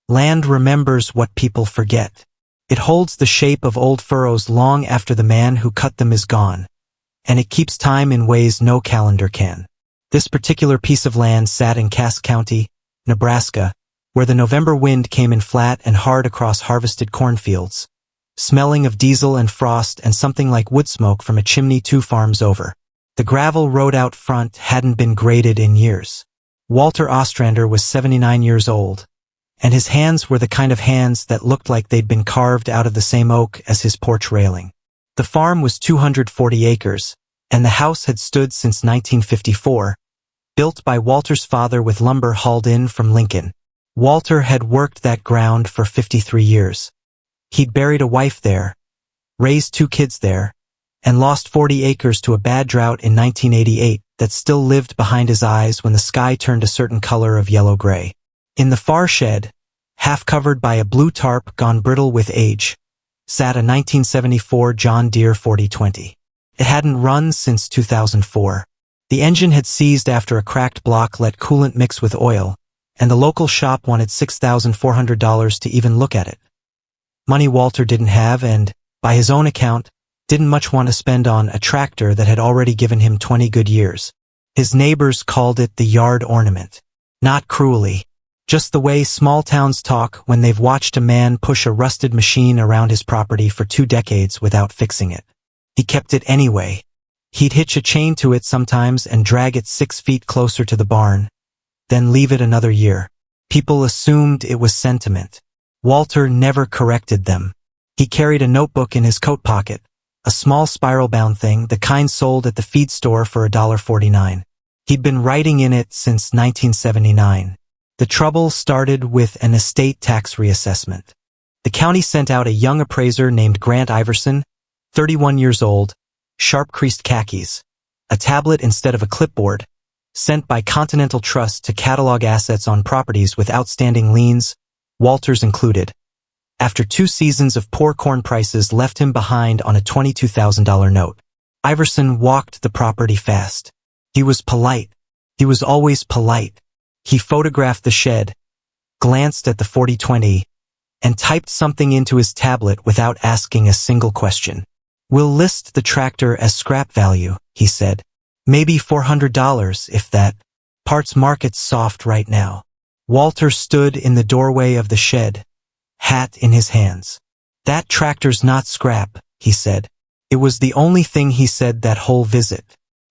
Land remembers what people forget. It holds the shape of old furrows long after the man who cut them is gone, and it keeps time in ways no calendar can. This particular piece of land sat in Cass County, Nebraska, where the November wind came in flat and hard across harvested cornfields, smelling of diesel and frost and something like wood smoke from a chimney 2 farms over. The gravel road out front hadn't been graded in years. Walter Ostrander was 79 years old, and his hands were the kind of hands that looked like they'd been carved out of the same oak as his porch railing. The farm was 240 acres, and the house had stood since 1954, built by Walter's father with lumber hauled in from Lincoln. Walter had worked that ground for 53 years. He'd buried a wife there, raised 2 kids there, and lost 40 acres to a bad drought in 1988 that still lived behind his eyes when the sky turned a certain color of yellow-gray. In the far shed, half covered by a blue tarp gone brittle with age, sat a 1974 John Deere 4020. It hadn't run since 2004. The engine had seized after a cracked block let coolant mix with oil, and the local shop wanted $6,400 to even look at it. Money Walter didn't have and, by his own account, didn't much want to spend on a tractor that had already given him 20 good years. His neighbors called it the yard ornament. Not cruelly. Just the way small towns talk when they've watched a man push a rusted machine around his property for 2 decades without fixing it. He kept it anyway. He'd hitch a chain to it sometimes and drag it 6 feet closer to the barn, then leave it another year. People assumed it was sentiment. Walter never corrected them. He carried a notebook in his coat pocket, a small spiral-bound thing, the kind sold at the feed store for $1.49. He'd been writing in it since 1979. The trouble started with an estate tax reassessment. The county sent out a young appraiser named Grant Iverson, 31 years old, sharp-creased khakis, a tablet instead of a clipboard, sent by Continental Trust to catalog assets on properties with outstanding liens, Walter's included. After 2 seasons of poor corn prices left him behind on a $22,000 note. Iverson walked the property fast. He was polite. He was always polite. He photographed the shed, glanced at the 4020, and typed something into his tablet without asking a single question. "We'll list the tractor as scrap value," he said. "Maybe $400, if that. Parts market's soft right now." Walter stood in the doorway of the shed, hat in his hands. "That tractor's not scrap," he said. It was the only thing he said that whole visit.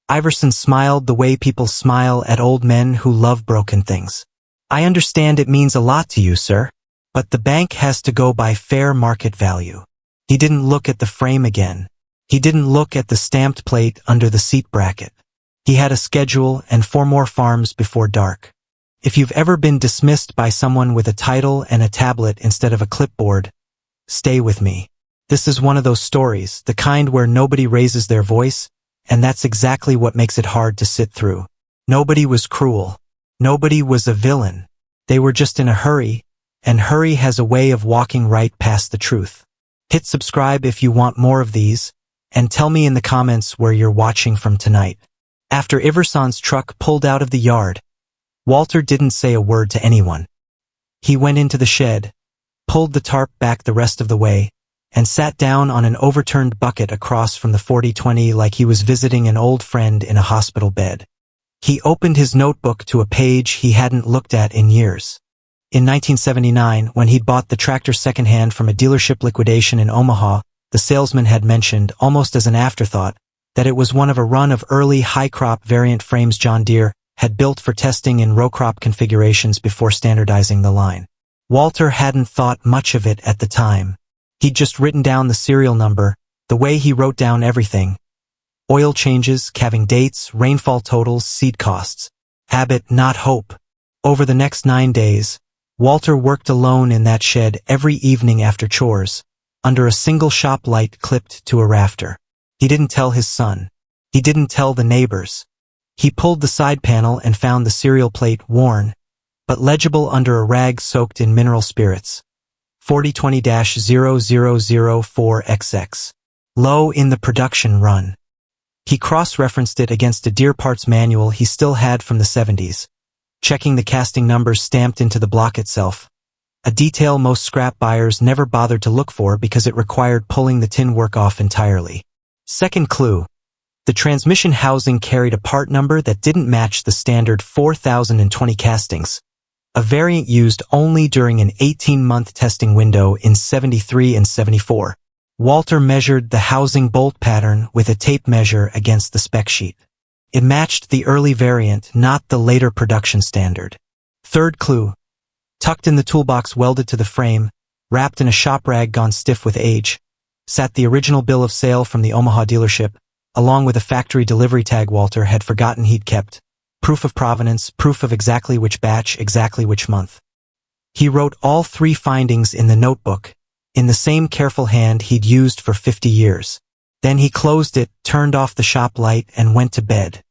Iverson smiled the way people smile at old men who love broken things. "I understand it means a lot to you, sir, but the bank has to go by fair market value." He didn't look at the frame again. He didn't look at the stamped plate under the seat bracket. He had a schedule and 4 more farms before dark. If you've ever been dismissed by someone with a title and a tablet instead of a clipboard, stay with me. This is one of those stories, the kind where nobody raises their voice, and that's exactly what makes it hard to sit through. Nobody was cruel. Nobody was a villain. They were just in a hurry, and hurry has a way of walking right past the truth. Hit subscribe if you want more of these, and tell me in the comments where you're watching from tonight. After Iverson's truck pulled out of the yard, Walter didn't say a word to anyone. He went into the shed, pulled the tarp back the rest of the way, and sat down on an overturned bucket across from the 4020 like he was visiting an old friend in a hospital bed. He opened his notebook to a page he hadn't looked at in years. In 1979, when he'd bought the tractor secondhand from a dealership liquidation in Omaha, the salesman had mentioned, almost as an afterthought, that it was one of a run of early high-crop variant frames John Deere had built for testing in row crop configurations before standardizing the line. Walter hadn't thought much of it at the time. He'd just written down the serial number, the way he wrote down everything. Oil changes, calving dates, rainfall totals, seed costs. Habit, not hope. Over the next 9 days, Walter worked alone in that shed every evening after chores, under a single shop light clipped to a rafter. He didn't tell his son. He didn't tell the neighbors. He pulled the side panel and found the serial plate worn, but legible under a rag soaked in mineral spirits. 4020-0004XX. Low in the production run. He cross-referenced it against a Deere parts manual he still had from the 70s, checking the casting numbers stamped into the block itself. a detail most scrap buyers never bothered to look for because it required pulling the tin work off entirely. Second clue. The transmission housing carried a part number that didn't match the standard 4020 castings, a variant used only during an 18-month testing window in 73 and 74. Walter measured the housing bolt pattern with a tape measure against the spec sheet. It matched the early variant, not the later production standard. Third clue. Tucked in the toolbox welded to the frame, wrapped in a shop rag gone stiff with age, sat the original bill of sale from the Omaha dealership, along with a factory delivery tag Walter had forgotten he'd kept, proof of provenance, proof of exactly which batch, exactly which month. He wrote all 3 findings in the notebook, in the same careful hand he'd used for 50 years. Then he closed it, turned off the shop light, and went to bed.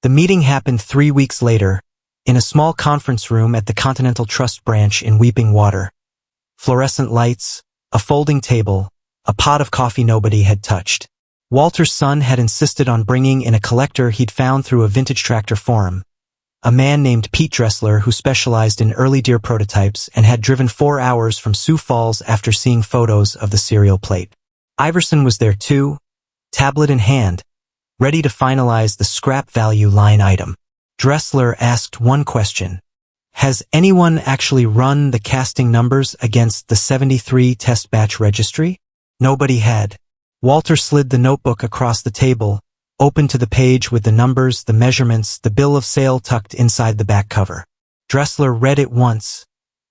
The meeting happened 3 weeks later, in a small conference room at the Continental Trust branch in Weeping Water. Fluorescent lights, a folding table, a pot of coffee nobody had touched. Walter's son had insisted on bringing in a collector he'd found through a vintage tractor forum, a man named Pete Dressler who specialized in early Deere prototypes and had driven 4 hours from Sioux Falls after seeing photos of the serial plate. Iverson was there too, tablet in hand, ready to finalize the scrap value line item. Dressler asked one question. Has anyone actually run the casting numbers against the 73 test batch registry? Nobody had. Walter slid the notebook across the table, open to the page with the numbers, the measurements, the bill of sale tucked inside the back cover. Dressler read it once,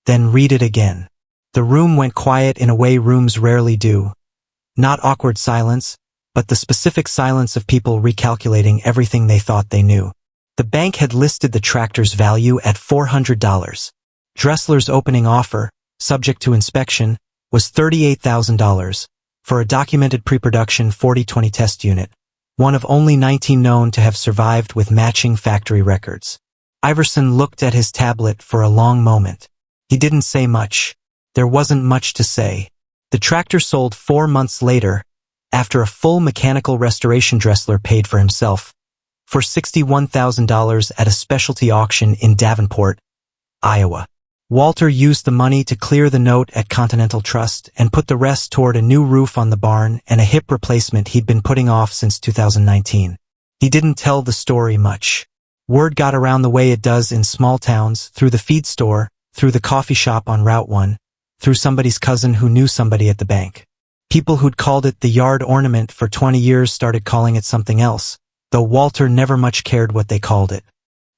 then read it again. The room went quiet in a way rooms rarely do. Not awkward silence, but the specific silence of people recalculating everything they thought they knew. The bank had listed the tractor's value at $400. Dressler's opening offer, subject to inspection, was $38,000. For a documented pre-production 4020 test unit, one of only 19 known to have survived with matching factory records. Iverson looked at his tablet for a long moment. He didn't say much. There wasn't much to say. The tractor sold 4 months later, after a full mechanical restoration. Dressler paid for himself, for $61,000 at a specialty auction in Davenport, Iowa. Walter used the money to clear the note at Continental Trust and put the rest toward a new roof on the barn and a hip replacement he'd been putting off since 2019. He didn't tell the story much. Word got around the way it does in small towns, through the feed store, through the coffee shop on Route 1, through somebody's cousin who knew somebody at the bank. People who'd called it the yard ornament for 20 years started calling it something else, though Walter never much cared what they called it.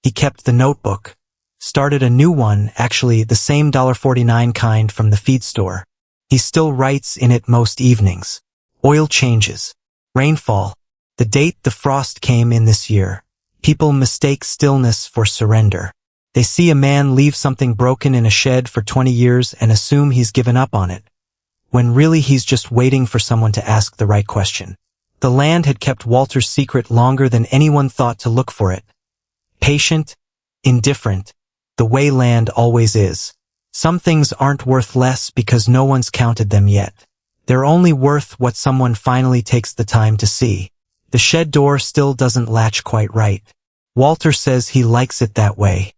He kept the notebook. Started a new one, actually the same $1.49 kind from the feed store. He still writes in it most evenings. Oil changes. Rainfall. The date the frost came in this year. People mistake stillness for surrender. They see a man leave something broken in a shed for 20 years and assume he's given up on it, when really he's just waiting for someone to ask the right question. The land had kept Walter's secret longer than anyone thought to look for it. Patient, indifferent, the way land always is. Some things aren't worth less because no one's counted them yet. They're only worth what someone finally takes the time to see. The shed door still doesn't latch quite right. Walter says he likes it that way.